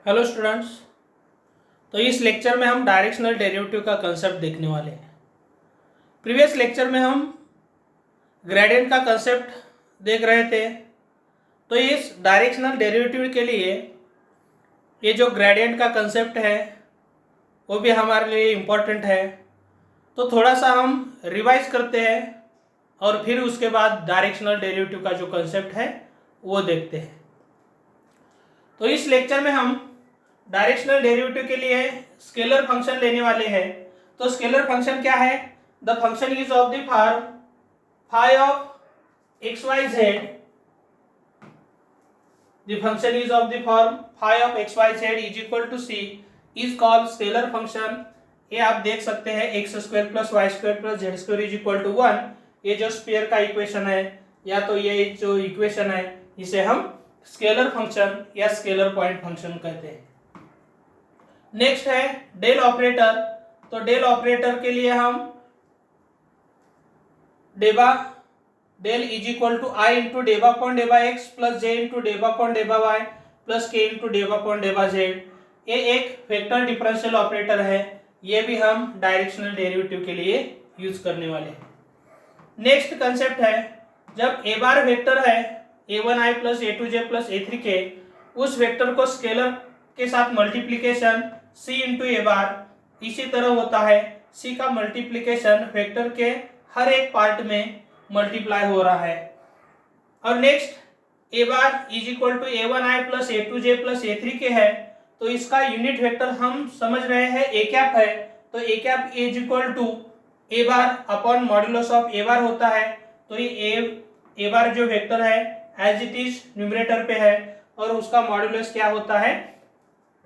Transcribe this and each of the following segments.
Hello students. तो इस lecture में हम डायरेक्शनल डेरिवेटिव का कंसेप्ट देखने वाले हैं। प्रीवियस लेक्चर में हम ग्रेडियंट का कंसेप्ट देख रहे थे। तो इस डायरेक्शनल डेरिवेटिव के लिए ये जो ग्रेडियंट का कंसेप्ट है वो भी हमारे लिए इम्पोर्टेंट है। तो थोड़ा सा हम रिवाइज करते हैं और फिर उसके बाद डायरेक्शनल डेरिवेटिव का जो कंसेप्ट है वो देखते हैं। तो इस लेक्चर में हम डायरेक्शनल डेरिवेटिव के लिए स्केलर फंक्शन लेने वाले हैं। तो स्केलर फंक्शन क्या है? The function is of the form phi of x y z. The function is of the form phi of x y z is equal to c is called scalar function. ये आप देख सकते हैं x square plus y square plus z square is equal to 1। ये जो sphere का equation है या तो ये जो इक्वेशन है इसे हम स्केलर फंक्शन या स्केलर पॉइंट फंक्शन कहते हैं। नेक्स्ट है डेल ऑपरेटर। तो डेल ऑपरेटर के लिए हम del is equal to i into डेबा अपॉन डेबा एक्स प्लस जे इंटू डेबा अपॉन डेबा वाई प्लस के इंटू डेबा अपॉन डेबा जेड। ये एक वेक्टर डिफरेंशियल ऑपरेटर है। ये भी हम डायरेक्शनल डेरिवेटिव के लिए यूज करने वाले हैं। नेक्स्ट कंसेप्ट है जब ए बार वेक्टर है a1i plus a2j plus a3k, उस वेक्टर को स्केलर के साथ मल्टीप्लीकेशन c इंटू ए बार इसी तरह होता है। c का मल्टीप्लीकेशन वेक्टर के हर एक पार्ट में मल्टीप्लाई हो रहा है। और next a bar is equal to a1i plus a2j plus a3k है। तो इसका यूनिट वेक्टर हम समझ रहे हैं ए कैप है। तो A cap is equal to A bar upon modulus of A bar होता है। तो ये ए बार जो वेक्टर है एज इट इज न्यूमरेटर पे है और उसका मॉड्यूलस क्या होता है,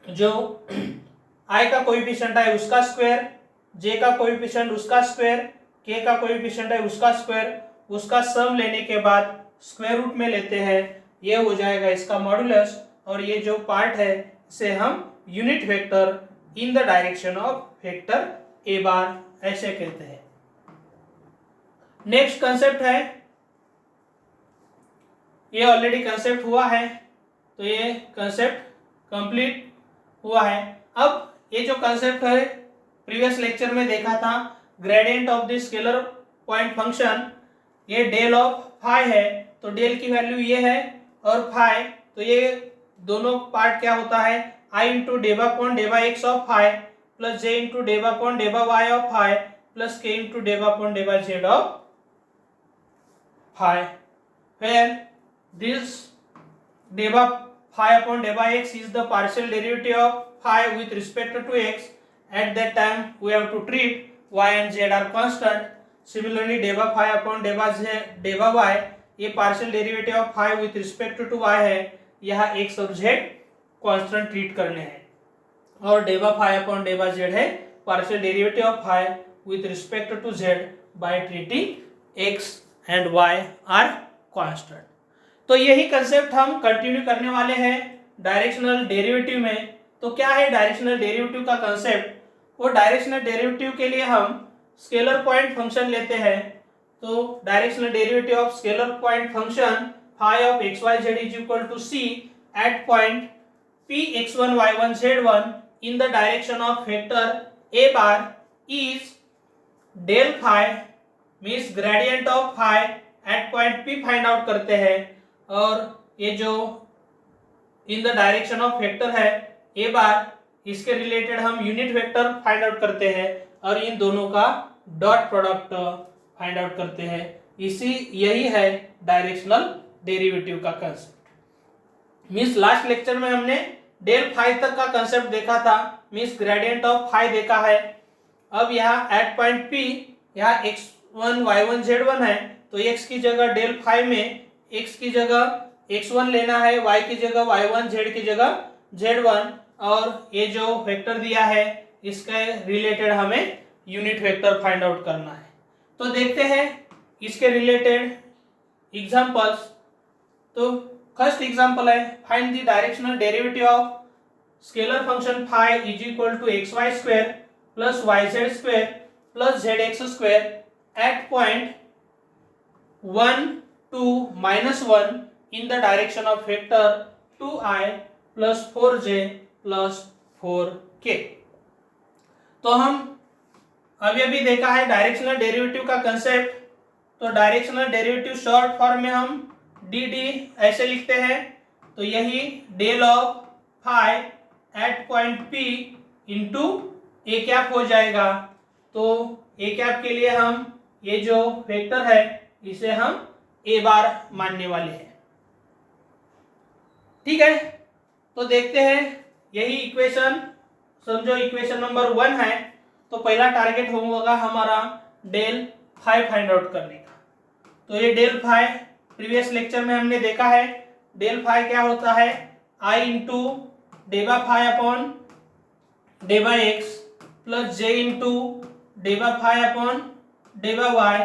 जो i का कोएफिशिएंट है उसका स्क्वायर, j का कोएफिशिएंट उसका स्क्वायर, k का कोएफिशिएंट है उसका स्क्वायर, उसका सम लेने के बाद स्क्वायर रूट में लेते हैं। ये हो जाएगा इसका मॉड्यूलस और ये जो पार्ट है इसे हम unit vector in the direction of vector A bar ऐसे कहते हैं। नेक्स्ट कंसेप्ट है, ये ऑलरेडी कंसेप्ट हुआ है तो ये कंसेप्ट कंप्लीट हुआ है। अब ये जो कंसेप्ट है प्रीवियस लेक्चर में देखा था, gradient of the scalar point function, ये डेल ऑफ फाई है। तो डेल की वैल्यू ये है और फाई, तो ये दोनों पार्ट क्या होता है आई इंटू डेबा अपॉन डेबा x of phi plus j into डेबा अपॉन डेबा y of phi plus k into डेबा अपॉन डेबा z of phi, where this deba phi upon deba x is the partial derivative of phi with respect to x. At that time we have to treat y and z are constant. Similarly deba phi upon deba y, ये partial derivative of phi with respect to y है, यहाँ x और z constant treat करने हैं। और deba phi upon deba z है partial derivative of phi with respect to z by treating x and y are constant। तो यही concept हम कंटिन्यू करने वाले हैं डायरेक्शनल डेरिवेटिव में। तो क्या है डायरेक्शनल डेरिवेटिव का कंसेप्ट? वो डायरेक्शनल डेरिवेटिव के लिए हम स्केलर पॉइंट फंक्शन लेते हैं। तो directional derivative of scalar point function phi of x y z is equal to c at point p x1 y1 z1 in the direction of vector A bar is del phi, means gradient of phi at point p find out करते हैं। और ये जो in the direction of vector है A बार, इसके related हम unit vector find out करते हैं और इन दोनों का डॉट प्रोडक्ट फाइंड आउट करते हैं। यही है डायरेक्शनल डेरिवेटिव का कंसेप्ट। मींस लास्ट लेक्चर में हमने डेल फाई तक का कंसेप्ट देखा था, मींस ग्रेडियंट ऑफ फाई देखा है। अब यहाँ एट पॉइंट पी, यहाँ x1 y1 z1 है, तो x की जगह डेल फाई में x की जगह x1 लेना है, y की जगह y1, z की जगह z1, और ये जो वेक्टर दिया है इसके रिलेटेड हमें यूनिट वेक्टर फाइंड आउट करना है। तो देखते हैं इसके रिलेटेड एग्जांपल्स। तो फर्स्ट एग्जांपल है find the directional derivative of scalar function phi is equal to x y square plus y z square plus z x square at point 1 to -1 in the direction of vector 2i plus 4j plus 4k। तो हम अभी देखा है directional derivative का concept. तो directional derivative short form में हम d ऐसे लिखते हैं। तो यही del of phi at point p into a cap हो जाएगा। तो ए कैप के लिए हम ये जो वेक्टर है इसे हम ए बार मानने वाले हैं। ठीक है, तो देखते हैं यही इक्वेशन, समझो इक्वेशन नंबर 1 है। तो पहला टारगेट होगा हमारा डेल फाई फाइंड आउट करने का। तो ये डेल फाई प्रीवियस लेक्चर में हमने देखा है। डेल फाई क्या होता है, आई इंटू डेबा फाई अपॉन डेबा एक्स प्लस जे इंटू डेबा फाई अपॉन डेबा वाई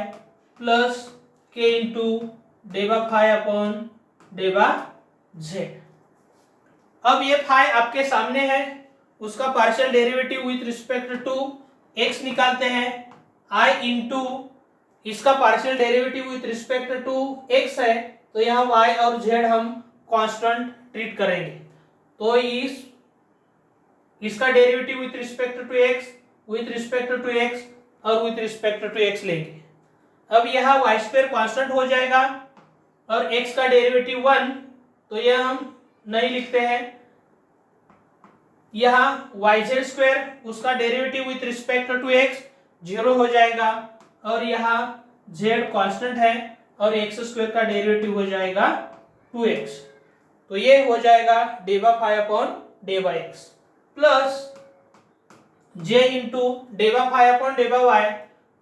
प्लस के इंटू डेबा फाई अपॉन डेबा जेड। अब ये फाई आपके सामने है, उसका partial derivative with respect to x निकालते हैं। आई इंटू इसका partial derivative with respect to x है, तो यहाँ वाई और जेड हम कांस्टेंट ट्रीट करेंगे। तो इसका derivative with respect to x, with respect to x और विथ रिस्पेक्ट टू एक्स लेंगे। अब यहाँ वाई स्क्वायर कांस्टेंट हो जाएगा और एक्स का डेरिवेटिव 1, तो यह हम नहीं लिखते हैं। यहाँ वाई जेड स्क्वायर उसका derivative with respect to x 0 हो जाएगा और यहाँ z कांस्टेंट है और एक्स स्क्वायर का डेरिवेटिव हो जाएगा 2x। तो ये हो जाएगा डेबा फाई अपॉन डेबा x प्लस j इंटू डेबा फाई अपॉन डेबा y।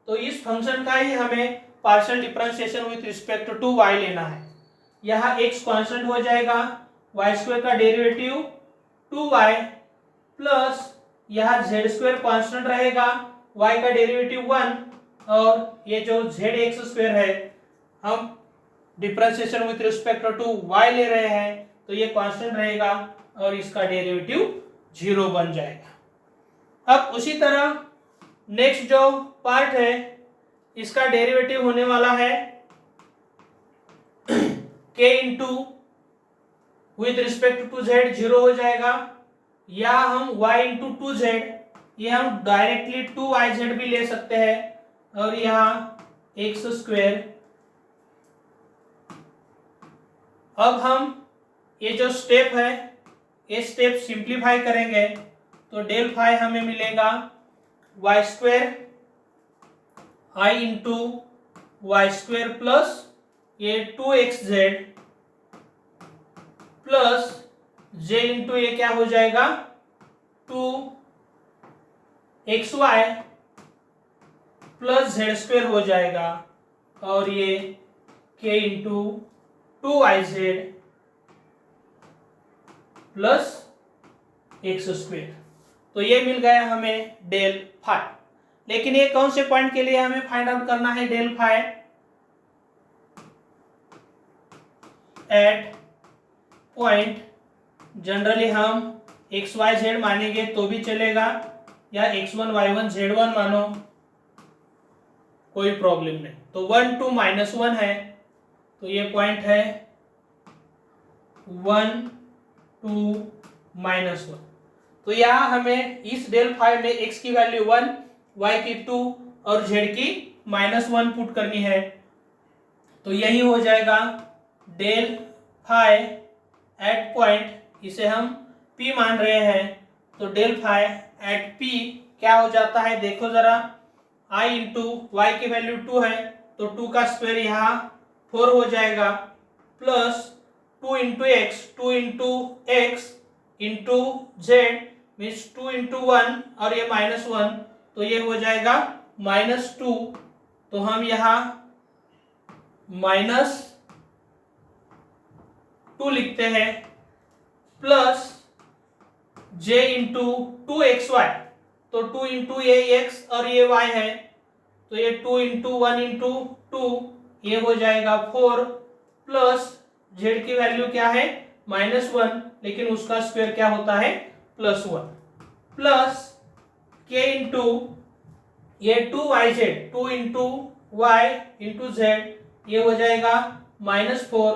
तो इस फंक्शन का ही हमें partial differentiation with respect to y लेना है। यहाँ x कांस्टेंट हो जाएगा, y स्क्वायर का डेरिवेटिव 2y प्लस यहाँ z स्क्वायर कांस्टेंट रहेगा, y का डेरिवेटिव 1 और ये जो जेड एक्स स्क्वायर है हम differentiation with respect to y ले रहे हैं, तो ये कांस्टेंट रहेगा और इसका डेरिवेटिव 0 बन जाएगा। अब उसी तरह नेक्स्ट जो पार्ट है इसका डेरिवेटिव होने वाला है k into with respect to z 0 हो जाएगा, या हम y इंटू 2z, ये हम डायरेक्टली 2yz भी ले सकते हैं और यहाँ एक्स स्क्वायर। अब हम ये जो स्टेप है ये स्टेप सिंप्लीफाई करेंगे। तो डेल फाई हमें मिलेगा वाई स्क्वायर आई इंटू वाई स्क्वायर प्लस ये 2xz प्लस j इंटू ये क्या हो जाएगा 2xy प्लस जेड स्क्वायर हो जाएगा और ये k into 2yz plus x square. तो ये मिल गया हमें डेल फाई। लेकिन ये कौन से पॉइंट के लिए हमें फाइंड आउट करना है del phi, at point generally हम एक्स वाई जेड मानेंगे तो भी चलेगा, या x1 y1 z1 मानो, कोई प्रॉब्लम नहीं। तो 1 2 -1 है, तो ये पॉइंट है 1 2 -1। तो यहाँ हमें इस डेल फाई में x की वैल्यू 1, y की 2 और z की -1 पुट करनी है। तो यही हो जाएगा डेल फाई एट पॉइंट, इसे हम p मान रहे हैं। तो डेल फाई एट p क्या हो जाता है देखो जरा, i इंटू वाई की वैल्यू 2 है तो 2 का स्क्वायर यहाँ 4 हो जाएगा plus 2 into x into Z means 2 into 1 और ये -1, तो ये हो जाएगा -2। तो हम यहाँ -2 लिखते हैं प्लस j इंटू 2xy, तो 2 इंटू ये x और ये y है, तो ये 2 इंटू 1 इंटू 2 ये हो जाएगा 4 प्लस z की वैल्यू क्या है -1, लेकिन उसका स्क्वायर क्या होता है +1 प्लस k इंटू ये 2yz, 2 into y into z ये हो जाएगा -4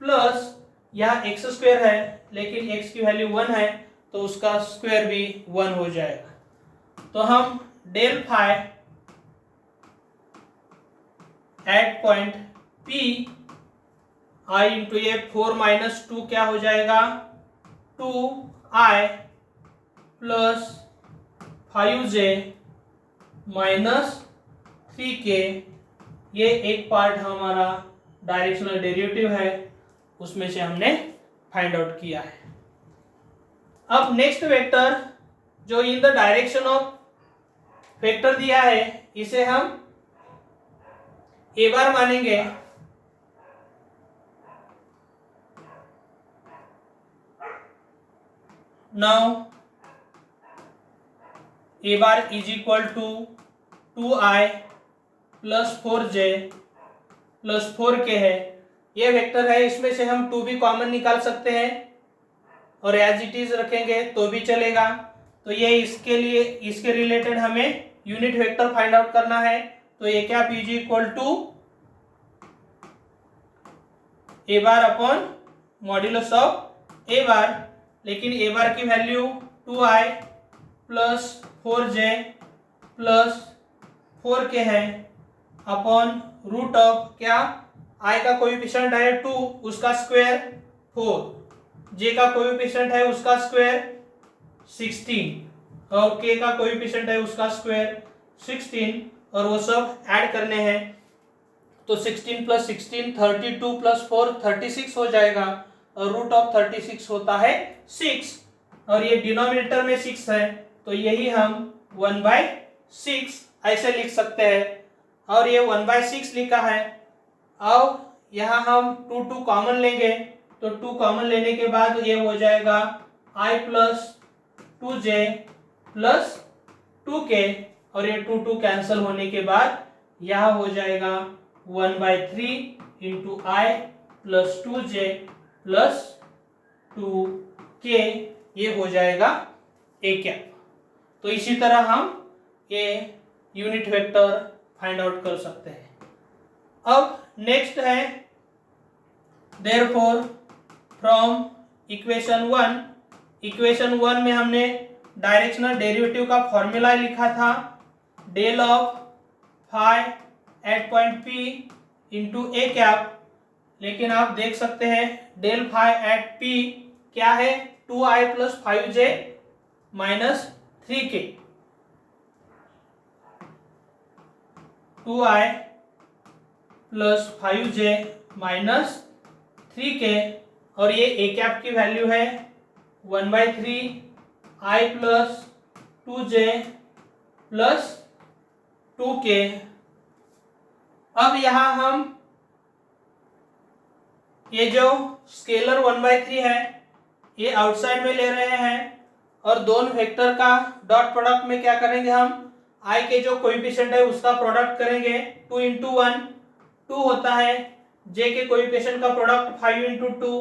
प्लस यहाँ x स्क्वायर है लेकिन x की वैल्यू 1 है तो उसका स्क्वायर भी 1 हो जाएगा। तो हम del phi at point P I into a 4 minus 2 क्या हो जाएगा 2I plus 5J minus 3K। ये एक पार्ट हमारा डायरेक्शनल डेरिवेटिव है, उसमें से हमने फाइंड आउट किया है। अब नेक्स्ट वेक्टर जो in the direction of vector दिया है, इसे हम ए बार मानेंगे। Now A bar is equal to 2I plus 4J plus 4K है। ये वेक्टर है, इसमें से हम 2 भी कॉमन निकाल सकते हैं और एज इट इज रखेंगे तो भी चलेगा। तो ये इसके लिए इसके रिलेटेड हमें यूनिट वेक्टर फाइंड आउट करना है। तो ये क्या P G equal to A bar upon modulus of A bar, लेकिन ए बार की value 2I plus 4J plus 4K है अपॉन रूट ऑफ क्या I का कोएफिशिएंट है 2, उसका स्क्वायर 4, J का कोएफिशिएंट है उसका स्क्वायर 16 और K का कोएफिशिएंट है उसका स्क्वायर 16 और वो सब ऐड करने हैं। तो 16 प्लस 16 32 प्लस 4 36 हो जाएगा और रूट ऑफ 36 होता है 6 और ये डिनोमिनेटर में 6 है, तो यही हम 1/6 ऐसे लिख सकते हैं। और ये 1/6 लिखा है। अब यहाँ हम 2 कॉमन लेंगे, तो 2 कॉमन लेने के बाद ये हो जाएगा I plus 2J plus 2K और ये 2 कैंसिल होने के बाद यह हो जाएगा 1/3 into I plus 2J plus 2K, ये हो जाएगा A कैप। तो इसी तरह हम ये यूनिट वेक्टर फाइंड आउट कर सकते हैं। अब नेक्स्ट है देयरफॉर फ्रॉम इक्वेशन 1 में हमने डायरेक्शनल डेरिवेटिव का फॉर्मूला लिखा था del of phi at point P into a cap, लेकिन आप देख सकते हैं डेल फाई एट P क्या है 2I plus 5J minus 3K। 2I plus 5J minus 3K और ये ए कैप की वैल्यू है 1/3 I plus 2J plus 2K। अब यहाँ हम ये जो स्केलर 1/3 है ये आउटसाइड में ले रहे हैं और दोनों वेक्टर का डॉट प्रोडक्ट में क्या करेंगे, हम I के जो कोएफिशिएंट है उसका प्रोडक्ट करेंगे 2 इंटू 1 2 होता है, J के कोएफिशिएंट का प्रोडक्ट 5 इंटू 2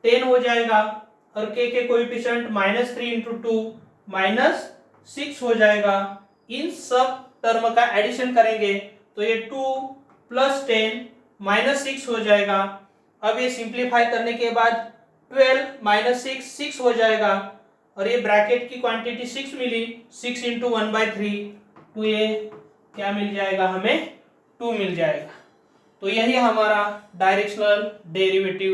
10 हो जाएगा और K के कोएफिशिएंट -3 इंटू 2 -6 हो जाएगा। इन सब टर्म का एडिशन करेंगे तो ये 2 प्लस 10 -6 हो जाएगा। अब ये सिंप्लीफाई करने के बाद 12 -6 6 हो जाएगा और ये ब्रैकेट की क्वांटिटी 6 मिली, 6 इंटू 1/3 तो ये क्या मिल जाएगा, हमें 2 मिल जाएगा। तो यही हमारा directional derivative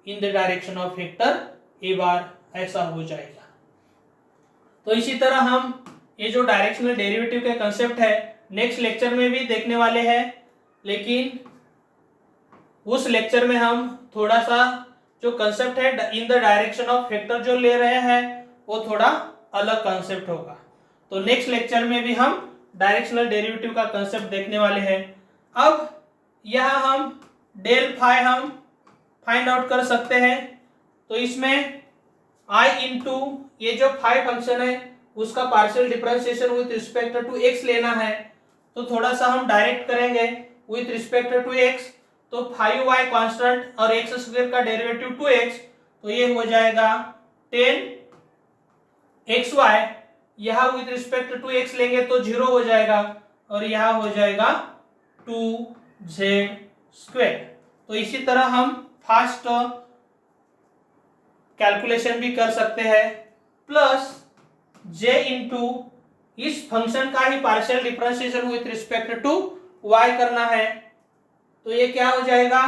in the direction of vector A bar ऐसा हो जाएगा। तो इसी तरह हम ये जो डायरेक्शनल डेरिवेटिव के कंसेप्ट है नेक्स्ट लेक्चर में भी देखने वाले हैं, लेकिन उस लेक्चर में हम थोड़ा सा जो कंसेप्ट है in the direction of vector जो ले रहे हैं वो थोड़ा अलग कंसेप्ट होगा। तो नेक्स्ट लेक्चर में भी हम डायरेक्शनल डेरिवेटिव का कंसेप्ट देखने वाले हैं। अब यहाँ हम डेल फाई हम फाइंड आउट कर सकते हैं। तो इसमें I इंटू ये जो फाई फंक्शन है उसका partial differentiation with respect to x लेना है, तो थोड़ा सा हम डायरेक्ट करेंगे विथ रिस्पेक्ट टू x। तो 5y कांस्टेंट और x स्क्वायर का डेरिवेटिव 2x, तो ये हो जाएगा 10xy, यहाँ विथ रिस्पेक्ट टू x लेंगे तो 0 हो जाएगा और यहाँ हो जाएगा 2z स्क्वायर। तो इसी तरह हम फास्ट कैलकुलेशन भी कर सकते हैं प्लस जे इंटू इस फंक्शन का ही partial differentiation with respect to y करना है। तो ये क्या हो जाएगा,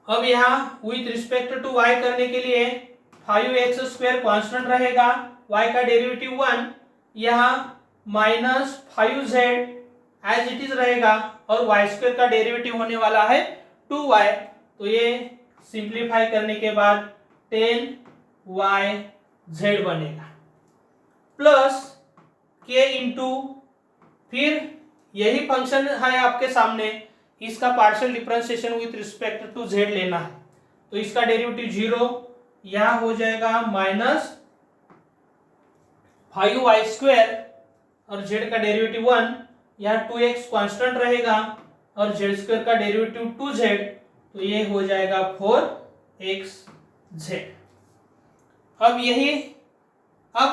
अब यहाँ विथ रिस्पेक्ट टू y करने के लिए 5x² कांस्टेंट रहेगा, y का डेरिवेटिव 1, यहाँ -5z एज इट इज रहेगा और y² का डेरिवेटिव होने वाला है 2y। तो ये सिंप्लीफाई करने के बाद 10yz बनेगा प्लस k इंटू, फिर यही फंक्शन है आपके सामने, इसका partial differentiation with respect to z लेना है। तो इसका डेरिवेटिव 0, यहां हो जाएगा -5y² और z का डेरिवेटिव 1, यहाँ 2x कांस्टेंट रहेगा और z² का डेरिवेटिव 2z, तो ये हो जाएगा 4xz। अब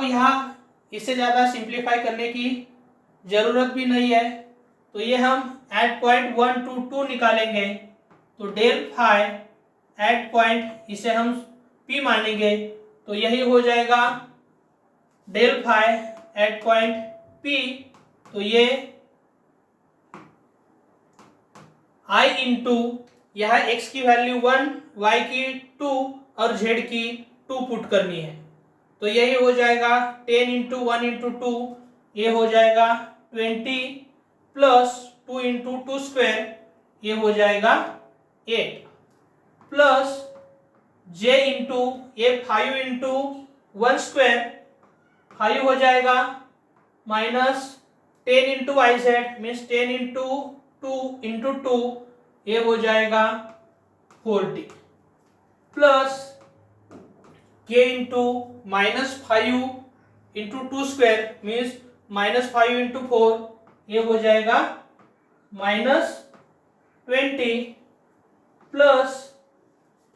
यहाँ इससे ज्यादा सिंप्लीफाई करने की जरूरत भी नहीं है, तो ये हम एट पॉइंट 1 to 2 निकालेंगे। तो डेल फाई एट पॉइंट, इसे हम p मानेंगे, तो यही हो जाएगा del phi at point p। तो ये i इंटू, यहाँ x की वैल्यू 1, y की 2 और z की 2 पुट करनी है। तो यही हो जाएगा 10 इंटू 1 इंटू 2, ये हो जाएगा 20 प्लस 2 इंटू 2 स्क्वायर, ये हो जाएगा 8 प्लस j इंटू, ये 5 इंटू 1 स्क्वायर 5 हो जाएगा, minus 10 into y z means 10 into 2 into 2, ये हो जाएगा 40 plus k into -5 into 2 square means -5 into 4, ये हो जाएगा -20 प्लस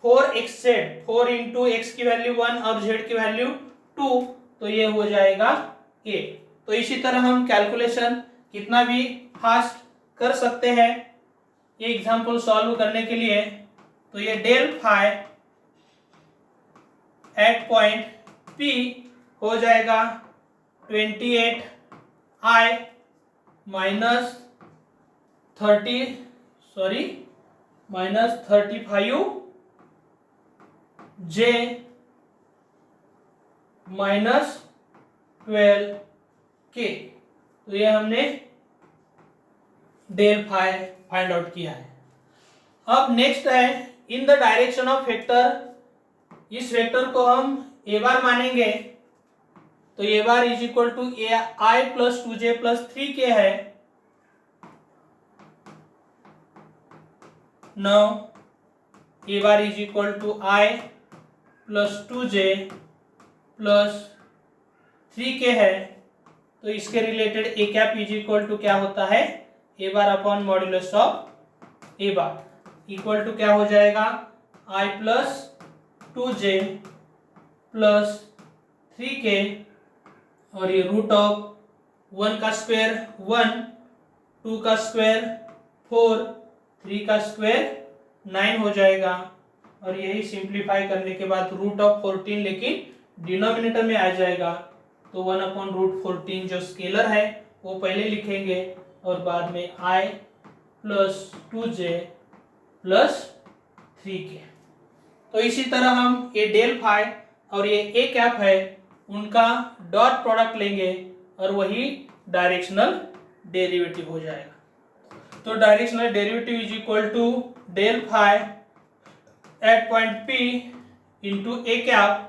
4xz, 4 इंटू x की वैल्यू 1 और z की वैल्यू 2, तो ये हो जाएगा 8। तो इसी तरह हम कैलकुलेशन कितना भी फास्ट कर सकते हैं ये एग्जाम्पल सॉल्व करने के लिए। तो ये del phi at point P हो जाएगा 28i minus 35j minus 12k। तो ये हमने डेल फाई फाइंड आउट किया है। अब नेक्स्ट है in the direction of vector, इस वेक्टर को हम ए बार मानेंगे, तो A bar is equal to i plus 2j plus 3k है। Now A bar is equal to i plus 2j plus 3k है, तो इसके related A cap is equal to क्या होता है, A bar upon modulus of A bar equal to क्या हो जाएगा, आई प्लस 2j प्लस 3k और ये रूट ऑफ 1 का स्क्वायर 1, 2 का स्क्वायर 4, 3 का स्क्वायर 9 हो जाएगा। और यही सिंप्लीफाई करने के बाद रूट ऑफ 14 लेकिन डिनोमिनेटर में आ जाएगा, तो 1 अपॉन रूट 14 जो स्केलर है वो पहले लिखेंगे और बाद में i plus 2j plus 3k। तो इसी तरह हम ये डेल फाई और ये ए कैप है उनका डॉट प्रोडक्ट लेंगे और वही डायरेक्शनल डेरिवेटिव हो जाएगा। तो directional derivative is equal to del phi at point P into a cap.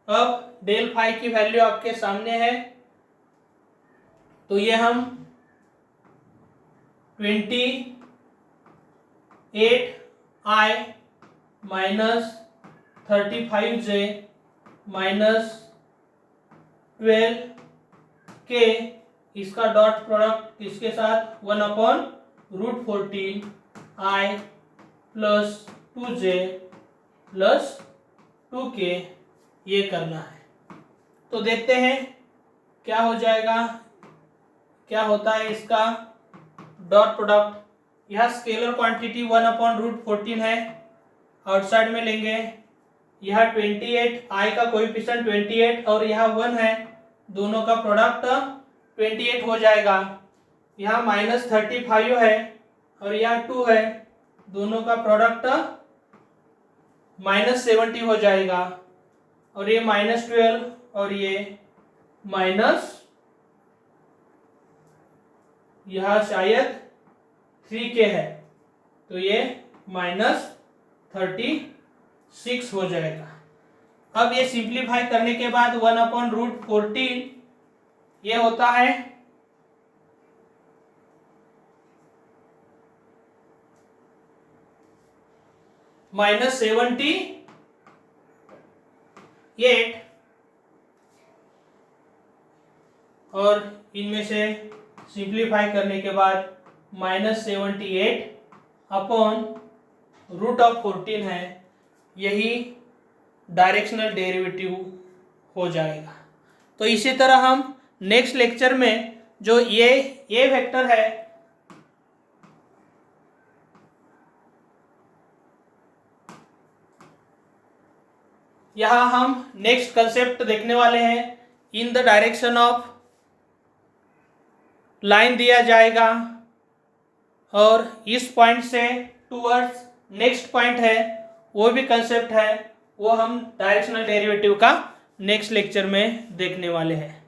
अब डेल फाई की वैल्यू आपके सामने है, तो ये हम 28i minus 35j minus 12k, इसका डॉट प्रोडक्ट इसके साथ 1 upon root 14i plus 2j plus 2k ये करना है। तो देखते हैं क्या हो जाएगा, क्या होता है इसका डॉट प्रोडक्ट। यह स्केलर क्वांटिटी 1/√14 है, आउटसाइड में लेंगे। यह 28, i का कोएफिशिएंट 28 और यह 1 है, दोनों का प्रोडक्ट 28 हो जाएगा। यहाँ -35 है और यह 2 है, दोनों का प्रोडक्ट -70 हो जाएगा। और ये -12 और ये यह शायद 3k है, तो ये -36 हो जाएगा। अब ये सिंप्लीफाई करने के बाद 1/√14 ये होता है -78 और इनमें से सिंप्लीफाई करने के बाद -78/√14 है, यही डायरेक्शनल डेरिवेटिव हो जाएगा। तो इसी तरह हम नेक्स्ट लेक्चर में जो ये वेक्टर है यहाँ हम नेक्स्ट कंसेप्ट देखने वाले हैं। इन द डायरेक्शन ऑफ लाइन दिया जाएगा और इस पॉइंट से टूवर्ड्स नेक्स्ट पॉइंट है, वो भी कंसेप्ट है, वो हम डायरेक्शनल डेरिवेटिव का नेक्स्ट लेक्चर में देखने वाले हैं।